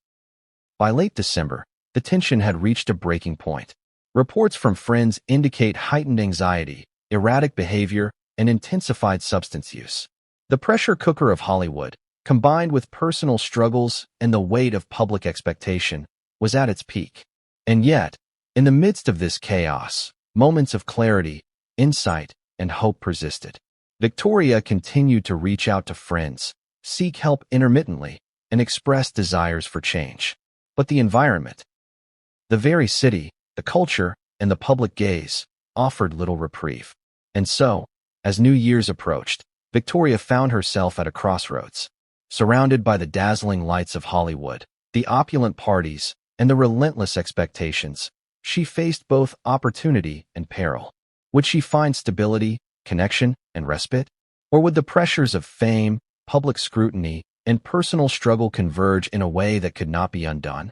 By late December, the tension had reached a breaking point. Reports from friends indicate heightened anxiety, erratic behavior, and intensified substance use. The pressure cooker of Hollywood, combined with personal struggles and the weight of public expectation, was at its peak. And yet, in the midst of this chaos, moments of clarity, insight, and hope persisted. Victoria continued to reach out to friends, seek help intermittently, and express desires for change. But the environment, the very city, the culture, and the public gaze, offered little reprieve. And so, as New Year's approached, Victoria found herself at a crossroads. Surrounded by the dazzling lights of Hollywood, the opulent parties, and the relentless expectations, she faced both opportunity and peril. Would she find stability, connection, and respite? Or would the pressures of fame, public scrutiny, and personal struggle converge in a way that could not be undone?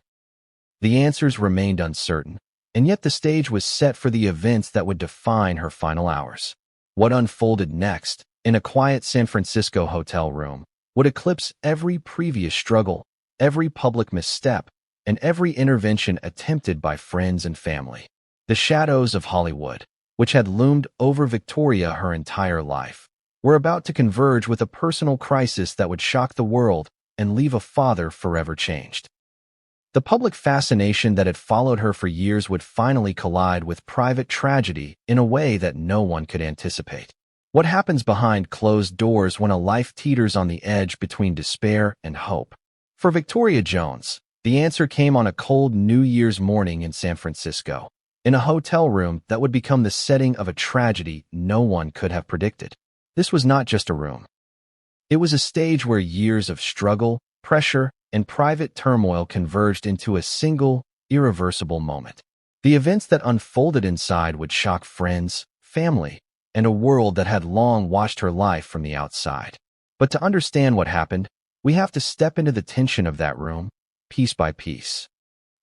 The answers remained uncertain, and yet the stage was set for the events that would define her final hours. What unfolded next, in a quiet San Francisco hotel room, would eclipse every previous struggle, every public misstep, and every intervention attempted by friends and family. The shadows of Hollywood, which had loomed over Victoria her entire life, were about to converge with a personal crisis that would shock the world and leave a father forever changed. The public fascination that had followed her for years would finally collide with private tragedy in a way that no one could anticipate. What happens behind closed doors when a life teeters on the edge between despair and hope? For Victoria Jones, the answer came on a cold New Year's morning in San Francisco, in a hotel room that would become the setting of a tragedy no one could have predicted. This was not just a room. It was a stage where years of struggle, pressure, and private turmoil converged into a single, irreversible moment. The events that unfolded inside would shock friends, family, and a world that had long watched her life from the outside. But to understand what happened, we have to step into the tension of that room, piece by piece.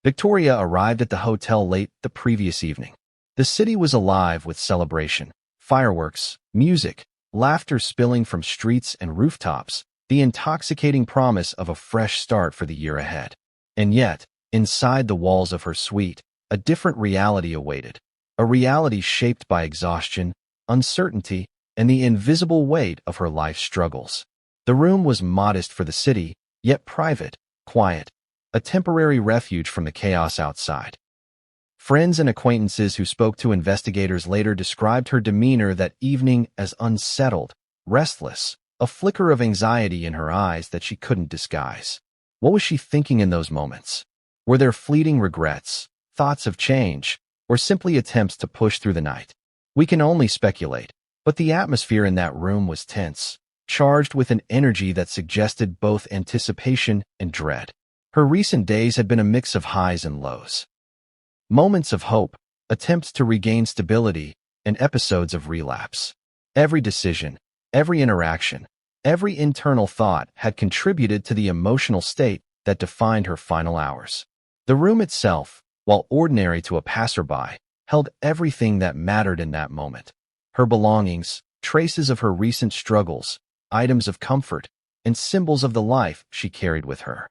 Victoria arrived at the hotel late the previous evening. The city was alive with celebration, fireworks, music, laughter spilling from streets and rooftops, the intoxicating promise of a fresh start for the year ahead. And yet, inside the walls of her suite, a different reality awaited, a reality shaped by exhaustion, uncertainty, and the invisible weight of her life's struggles. The room was modest for the city, yet private, quiet, a temporary refuge from the chaos outside. Friends and acquaintances who spoke to investigators later described her demeanor that evening as unsettled, restless, a flicker of anxiety in her eyes that she couldn't disguise. What was she thinking in those moments? Were there fleeting regrets, thoughts of change, or simply attempts to push through the night? We can only speculate, but the atmosphere in that room was tense, charged with an energy that suggested both anticipation and dread. Her recent days had been a mix of highs and lows. Moments of hope, attempts to regain stability, and episodes of relapse. Every decision, every interaction, every internal thought had contributed to the emotional state that defined her final hours. The room itself, while ordinary to a passerby, held everything that mattered in that moment. Her belongings, traces of her recent struggles, items of comfort, and symbols of the life she carried with her.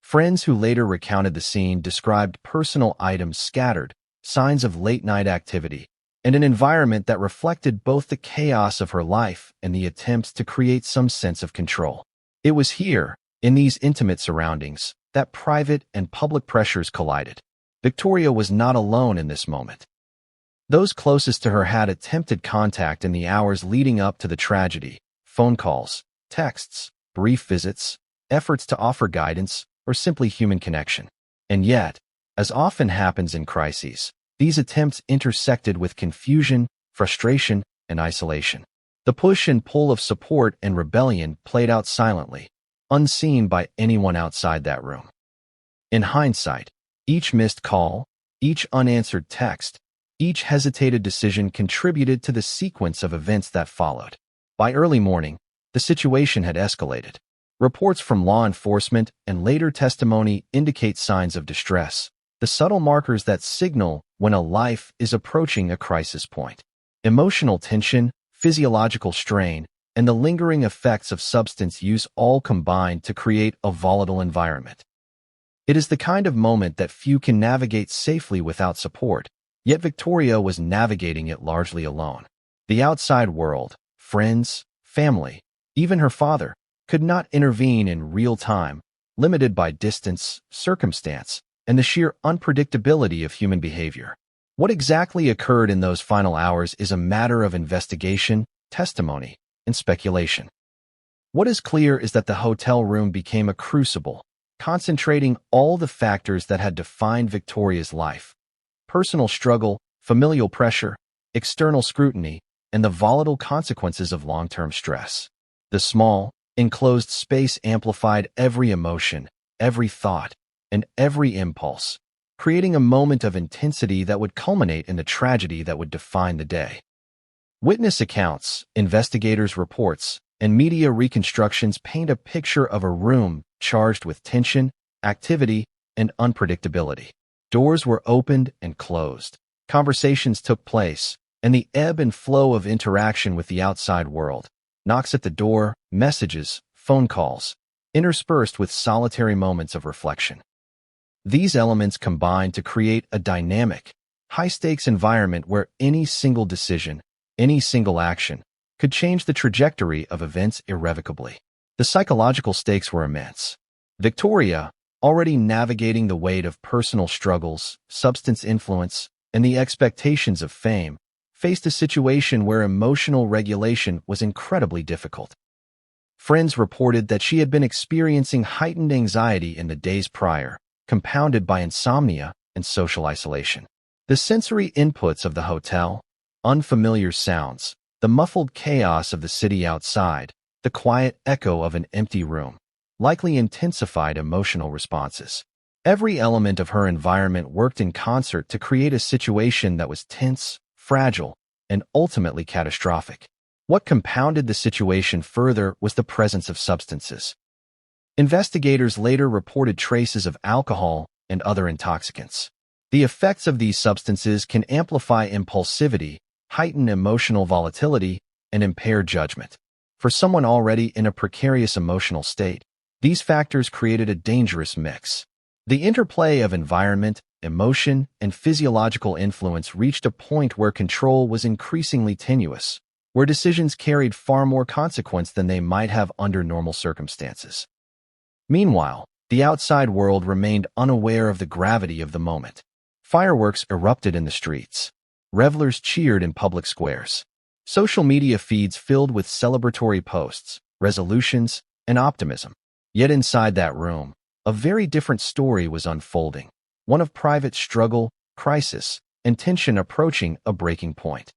Friends who later recounted the scene described personal items scattered, signs of late-night activity, and an environment that reflected both the chaos of her life and the attempts to create some sense of control. It was here, in these intimate surroundings, that private and public pressures collided. Victoria was not alone in this moment. Those closest to her had attempted contact in the hours leading up to the tragedy: phone calls, texts, brief visits, efforts to offer guidance, or simply human connection. And yet, as often happens in crises, these attempts intersected with confusion, frustration, and isolation. The push and pull of support and rebellion played out silently, unseen by anyone outside that room. In hindsight, each missed call, each unanswered text, each hesitated decision contributed to the sequence of events that followed. By early morning, the situation had escalated. Reports from law enforcement and later testimony indicate signs of distress, the subtle markers that signal when a life is approaching a crisis point. Emotional tension, physiological strain, and the lingering effects of substance use all combine to create a volatile environment. It is the kind of moment that few can navigate safely without support, yet Victoria was navigating it largely alone. The outside world, friends, family, even her father, could not intervene in real time, limited by distance, circumstance, and the sheer unpredictability of human behavior. What exactly occurred in those final hours is a matter of investigation, testimony, and speculation. What is clear is that the hotel room became a crucible, concentrating all the factors that had defined Victoria's life: personal struggle, familial pressure, external scrutiny, and the volatile consequences of long-term stress. The small, enclosed space amplified every emotion, every thought, and every impulse, creating a moment of intensity that would culminate in the tragedy that would define the day. Witness accounts, investigators' reports, and media reconstructions paint a picture of a room charged with tension, activity, and unpredictability. Doors were opened and closed. Conversations took place, and the ebb and flow of interaction with the outside world. Knocks at the door, messages, phone calls, interspersed with solitary moments of reflection. These elements combine to create a dynamic, high-stakes environment where any single decision, any single action, could change the trajectory of events irrevocably. The psychological stakes were immense. Victoria, already navigating the weight of personal struggles, substance influence, and the expectations of fame, faced a situation where emotional regulation was incredibly difficult. Friends reported that she had been experiencing heightened anxiety in the days prior, compounded by insomnia and social isolation. The sensory inputs of the hotel, unfamiliar sounds, the muffled chaos of the city outside, the quiet echo of an empty room, likely intensified emotional responses. Every element of her environment worked in concert to create a situation that was tense, fragile, and ultimately catastrophic. What compounded the situation further was the presence of substances. Investigators later reported traces of alcohol and other intoxicants. The effects of these substances can amplify impulsivity, heighten emotional volatility, and impair judgment. For someone already in a precarious emotional state, these factors created a dangerous mix. The interplay of environment, emotion, and physiological influence reached a point where control was increasingly tenuous, where decisions carried far more consequence than they might have under normal circumstances. Meanwhile, the outside world remained unaware of the gravity of the moment. Fireworks erupted in the streets. Revelers cheered in public squares. Social media feeds filled with celebratory posts, resolutions, and optimism. Yet inside that room, a very different story was unfolding, one of private struggle, crisis, and tension approaching a breaking point.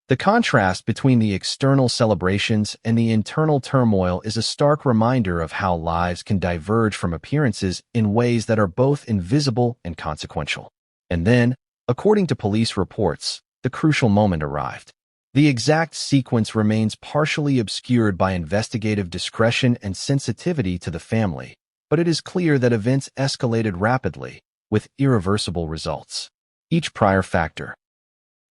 The contrast between the external celebrations and the internal turmoil is a stark reminder of how lives can diverge from appearances in ways that are both invisible and consequential. And then, according to police reports, the crucial moment arrived. The exact sequence remains partially obscured by investigative discretion and sensitivity to the family, but it is clear that events escalated rapidly, with irreversible results. Each prior factor,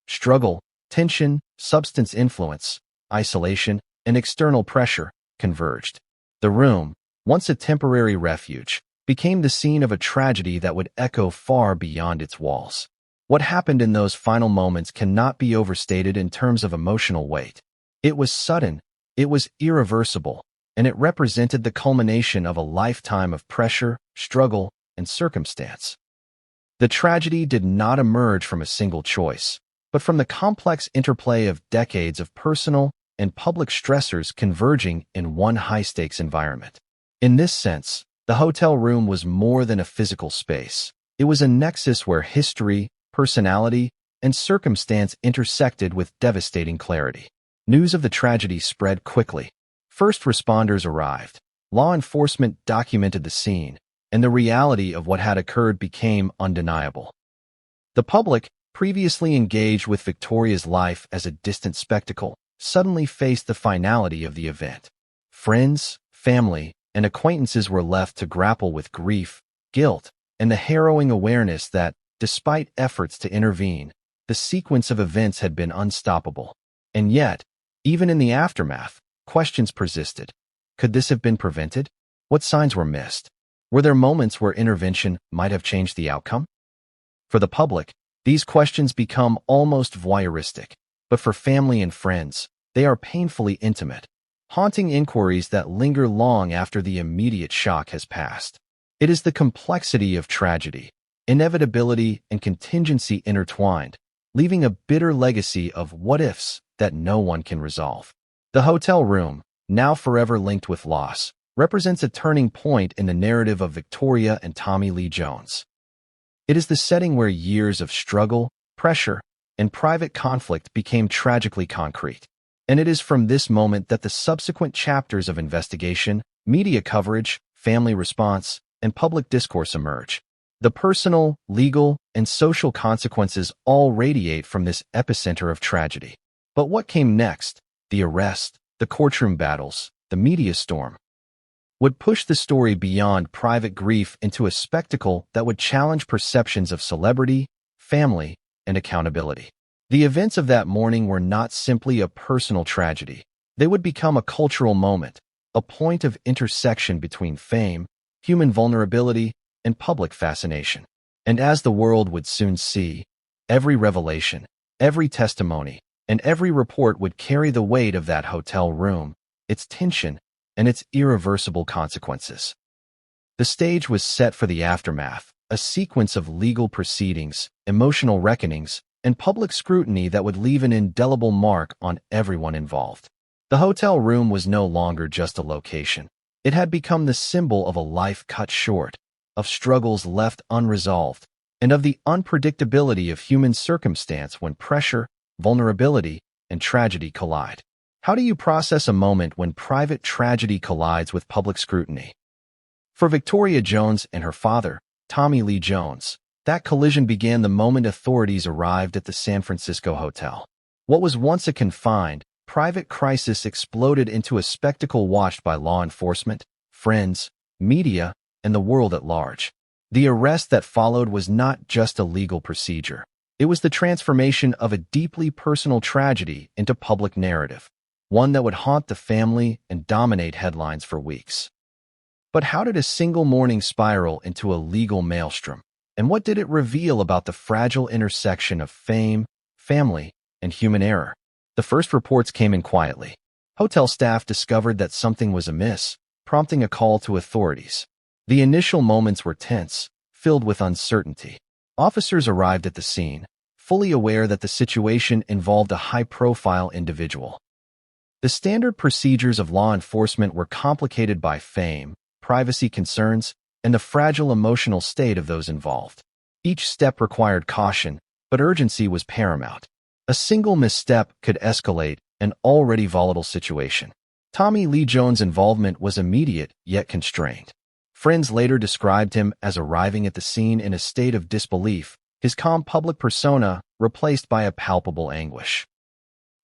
struggle, tension, substance influence, isolation, and external pressure, converged. The room, once a temporary refuge, became the scene of a tragedy that would echo far beyond its walls. What happened in those final moments cannot be overstated in terms of emotional weight. It was sudden, it was irreversible, and it represented the culmination of a lifetime of pressure, struggle, and circumstance. The tragedy did not emerge from a single choice, but from the complex interplay of decades of personal and public stressors converging in one high-stakes environment. In this sense, the hotel room was more than a physical space. It was a nexus where history, personality, and circumstance intersected with devastating clarity. News of the tragedy spread quickly. First responders arrived. Law enforcement documented the scene, and the reality of what had occurred became undeniable. The public, previously engaged with Victoria's life as a distant spectacle, suddenly faced the finality of the event. Friends, family, and acquaintances were left to grapple with grief, guilt, and the harrowing awareness that, despite efforts to intervene, the sequence of events had been unstoppable. And yet, even in the aftermath, questions persisted. Could this have been prevented? What signs were missed? Were there moments where intervention might have changed the outcome? For the public, these questions become almost voyeuristic, but for family and friends, they are painfully intimate, haunting inquiries that linger long after the immediate shock has passed. It is the complexity of tragedy, inevitability and contingency intertwined, leaving a bitter legacy of what-ifs that no one can resolve. The hotel room, now forever linked with loss, represents a turning point in the narrative of Victoria and Tommy Lee Jones. It is the setting where years of struggle, pressure, and private conflict became tragically concrete. And it is from this moment that the subsequent chapters of investigation, media coverage, family response, and public discourse emerge. The personal, legal, and social consequences all radiate from this epicenter of tragedy. But what came next? The arrest, the courtroom battles, the media storm, would push the story beyond private grief into a spectacle that would challenge perceptions of celebrity, family, and accountability. The events of that morning were not simply a personal tragedy. They would become a cultural moment, a point of intersection between fame, human vulnerability, and public fascination. And as the world would soon see, every revelation, every testimony, and every report would carry the weight of that hotel room, its tension, and its irreversible consequences. The stage was set for the aftermath, a sequence of legal proceedings, emotional reckonings, and public scrutiny that would leave an indelible mark on everyone involved. The hotel room was no longer just a location. It had become the symbol of a life cut short, of struggles left unresolved, and of the unpredictability of human circumstance when pressure, vulnerability, and tragedy collide. How do you process a moment when private tragedy collides with public scrutiny? For Victoria Jones and her father, Tommy Lee Jones, that collision began the moment authorities arrived at the San Francisco hotel. What was once a confined, private crisis exploded into a spectacle watched by law enforcement, friends, media, and the world at large. The arrest that followed was not just a legal procedure. It was the transformation of a deeply personal tragedy into public narrative, one that would haunt the family and dominate headlines for weeks. But how did a single morning spiral into a legal maelstrom? And what did it reveal about the fragile intersection of fame, family, and human error? The first reports came in quietly. Hotel staff discovered that something was amiss, prompting a call to authorities. The initial moments were tense, filled with uncertainty. Officers arrived at the scene, fully aware that the situation involved a high-profile individual. The standard procedures of law enforcement were complicated by fame, privacy concerns, and the fragile emotional state of those involved. Each step required caution, but urgency was paramount. A single misstep could escalate an already volatile situation. Tommy Lee Jones' involvement was immediate yet constrained. Friends later described him as arriving at the scene in a state of disbelief, his calm public persona replaced by a palpable anguish.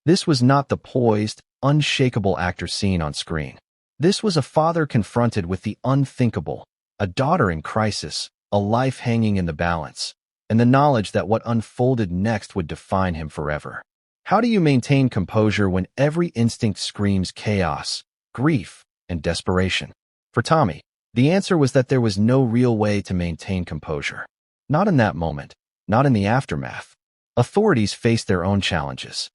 This was not the poised, unshakable actor seen on screen. This was a father confronted with the unthinkable, a daughter in crisis, a life hanging in the balance, and the knowledge that what unfolded next would define him forever. How do you maintain composure when every instinct screams chaos, grief, and desperation? For Tommy, the answer was that there was no real way to maintain composure. Not in that moment, not in the aftermath. Authorities faced their own challenges.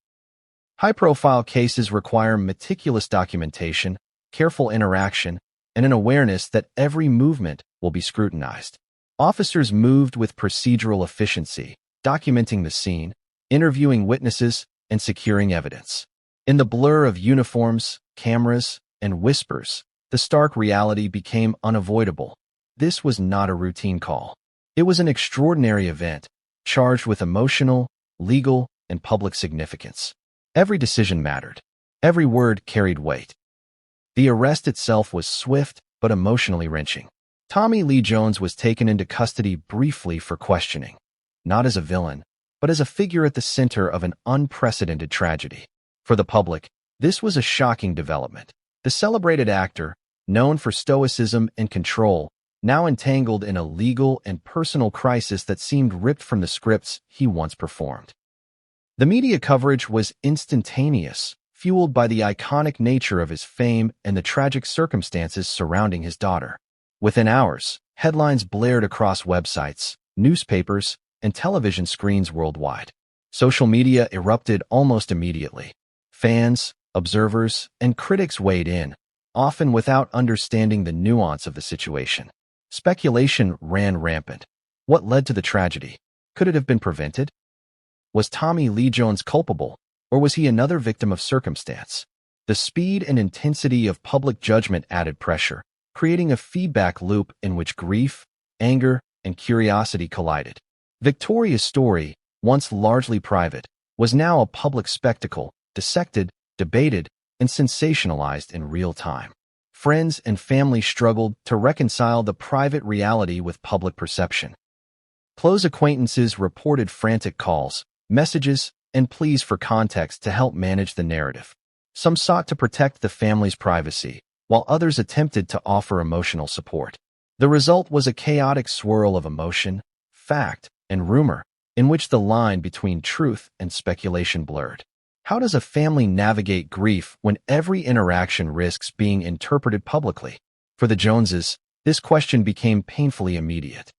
High-profile cases require meticulous documentation, careful interaction, and an awareness that every movement will be scrutinized. Officers moved with procedural efficiency, documenting the scene, interviewing witnesses, and securing evidence. In the blur of uniforms, cameras, and whispers, the stark reality became unavoidable. This was not a routine call. It was an extraordinary event, charged with emotional, legal, and public significance. Every decision mattered. Every word carried weight. The arrest itself was swift but emotionally wrenching. Tommy Lee Jones was taken into custody briefly for questioning, not as a villain, but as a figure at the center of an unprecedented tragedy. For the public, this was a shocking development. The celebrated actor, known for stoicism and control, now entangled in a legal and personal crisis that seemed ripped from the scripts he once performed. The media coverage was instantaneous, fueled by the iconic nature of his fame and the tragic circumstances surrounding his daughter. Within hours, headlines blared across websites, newspapers, and television screens worldwide. Social media erupted almost immediately. Fans, observers, and critics weighed in, often without understanding the nuance of the situation. Speculation ran rampant. What led to the tragedy? Could it have been prevented? Was Tommy Lee Jones culpable, or was he another victim of circumstance? The speed and intensity of public judgment added pressure, creating a feedback loop in which grief, anger, and curiosity collided. Victoria's story, once largely private, was now a public spectacle, dissected, debated, and sensationalized in real time. Friends and family struggled to reconcile the private reality with public perception. Close acquaintances reported frantic calls, messages, and pleas for context to help manage the narrative. Some sought to protect the family's privacy, while others attempted to offer emotional support. The result was a chaotic swirl of emotion, fact, and rumor, in which the line between truth and speculation blurred. How does a family navigate grief when every interaction risks being interpreted publicly? For the Joneses, this question became painfully immediate.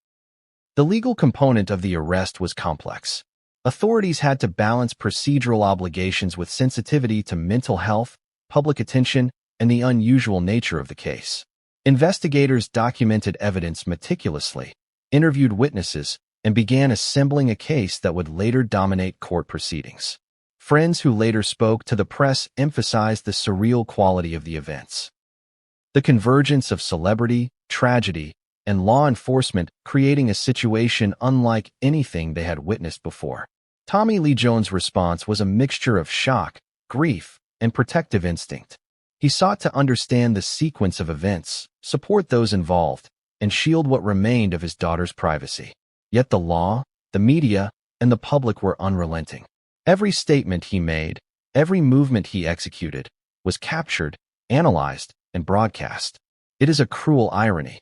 The legal component of the arrest was complex. Authorities had to balance procedural obligations with sensitivity to mental health, public attention, and the unusual nature of the case. Investigators documented evidence meticulously, interviewed witnesses, and began assembling a case that would later dominate court proceedings. Friends who later spoke to the press emphasized the surreal quality of the events. The convergence of celebrity, tragedy, and law enforcement creating a situation unlike anything they had witnessed before. Tommy Lee Jones' response was a mixture of shock, grief, and protective instinct. He sought to understand the sequence of events, support those involved, and shield what remained of his daughter's privacy. Yet the law, the media, and the public were unrelenting. Every statement he made, every movement he executed, was captured, analyzed, and broadcast. It is a cruel irony.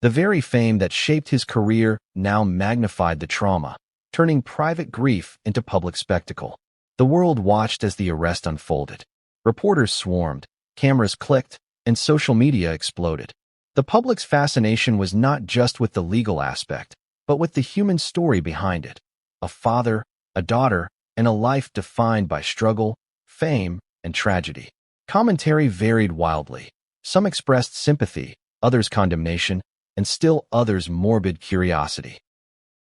The very fame that shaped his career now magnified the trauma, turning private grief into public spectacle. The world watched as the arrest unfolded. Reporters swarmed, cameras clicked, and social media exploded. The public's fascination was not just with the legal aspect, but with the human story behind it. A father, a daughter, and a life defined by struggle, fame, and tragedy. Commentary varied wildly. Some expressed sympathy, others condemnation, and still others morbid curiosity.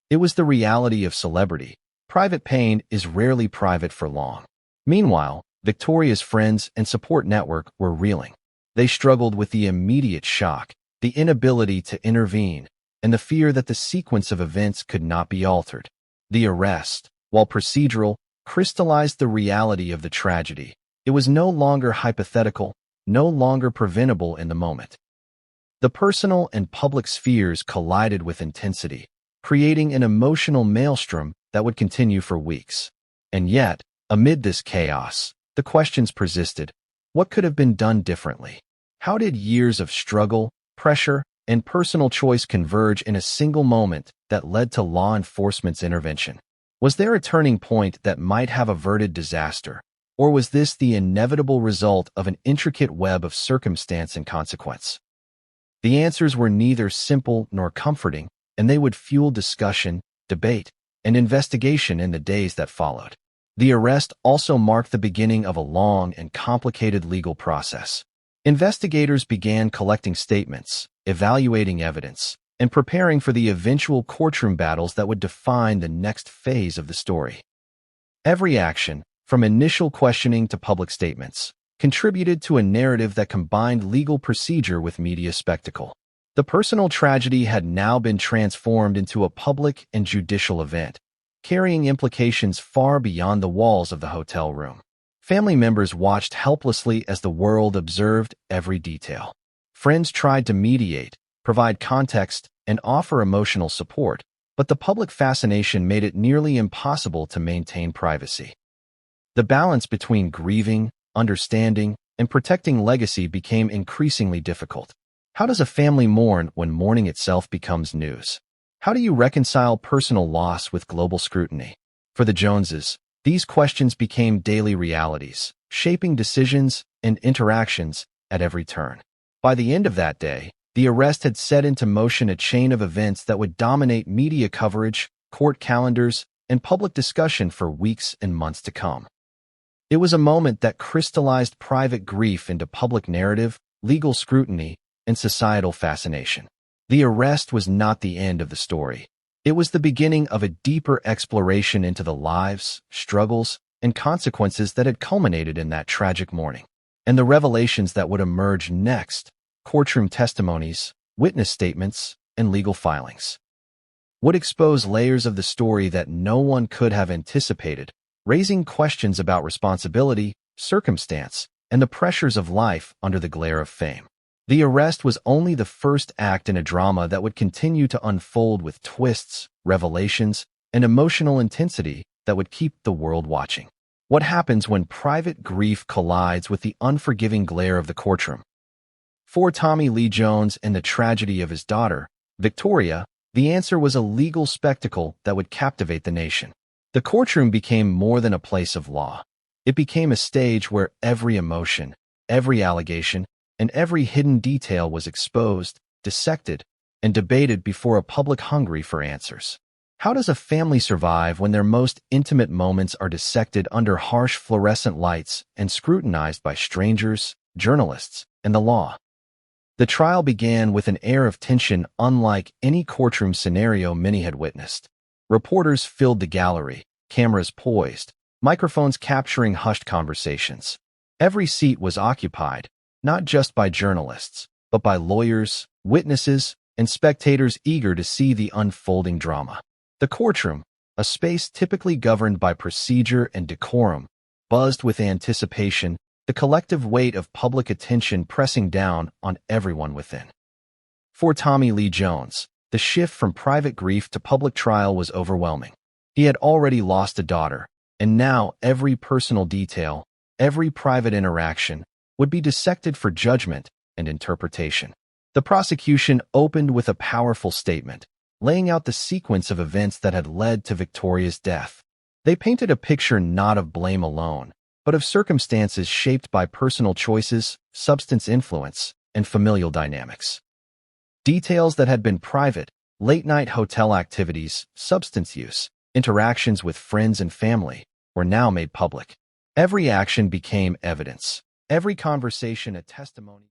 It was the reality of celebrity. Private pain is rarely private for long. Meanwhile, Victoria's friends and support network were reeling. They struggled with the immediate shock, the inability to intervene, and the fear that the sequence of events could not be altered. The arrest, while procedural, crystallized the reality of the tragedy. It was no longer hypothetical, no longer preventable in the moment. The personal and public spheres collided with intensity, creating an emotional maelstrom that would continue for weeks. And yet, amid this chaos, the questions persisted. What could have been done differently? How did years of struggle, pressure, and personal choice converge in a single moment that led to law enforcement's intervention? Was there a turning point that might have averted disaster, or was this the inevitable result of an intricate web of circumstance and consequence? The answers were neither simple nor comforting, and they would fuel discussion, debate, and investigation in the days that followed. The arrest also marked the beginning of a long and complicated legal process. Investigators began collecting statements, evaluating evidence, and preparing for the eventual courtroom battles that would define the next phase of the story. Every action, from initial questioning to public statements, contributed to a narrative that combined legal procedure with media spectacle. The personal tragedy had now been transformed into a public and judicial event, carrying implications far beyond the walls of the hotel room. Family members watched helplessly as the world observed every detail. Friends tried to mediate, provide context, and offer emotional support, but the public fascination made it nearly impossible to maintain privacy. The balance between grieving, understanding, and protecting legacy became increasingly difficult. How does a family mourn when mourning itself becomes news? How do you reconcile personal loss with global scrutiny? For the Joneses, these questions became daily realities, shaping decisions and interactions at every turn. By the end of that day, the arrest had set into motion a chain of events that would dominate media coverage, court calendars, and public discussion for weeks and months to come. It was a moment that crystallized private grief into public narrative, legal scrutiny, and societal fascination. The arrest was not the end of the story. It was the beginning of a deeper exploration into the lives, struggles, and consequences that had culminated in that tragic morning. And the revelations that would emerge next, courtroom testimonies, witness statements, and legal filings, would expose layers of the story that no one could have anticipated, raising questions about responsibility, circumstance, and the pressures of life under the glare of fame. The arrest was only the first act in a drama that would continue to unfold with twists, revelations, and emotional intensity that would keep the world watching. What happens when private grief collides with the unforgiving glare of the courtroom? For Tommy Lee Jones and the tragedy of his daughter, Victoria, the answer was a legal spectacle that would captivate the nation. The courtroom became more than a place of law. It became a stage where every emotion, every allegation, and every hidden detail was exposed, dissected, and debated before a public hungry for answers. How does a family survive when their most intimate moments are dissected under harsh fluorescent lights and scrutinized by strangers, journalists, and the law? The trial began with an air of tension unlike any courtroom scenario many had witnessed. Reporters filled the gallery, cameras poised, microphones capturing hushed conversations. Every seat was occupied, not just by journalists, but by lawyers, witnesses, and spectators eager to see the unfolding drama. The courtroom, a space typically governed by procedure and decorum, buzzed with anticipation, the collective weight of public attention pressing down on everyone within. For Tommy Lee Jones, the shift from private grief to public trial was overwhelming. He had already lost a daughter, and now every personal detail, every private interaction, would be dissected for judgment and interpretation. The prosecution opened with a powerful statement, laying out the sequence of events that had led to Victoria's death. They painted a picture not of blame alone, but of circumstances shaped by personal choices, substance influence, and familial dynamics. Details that had been private, late-night hotel activities, substance use, interactions with friends and family, were now made public. Every action became evidence, every conversation a testimony.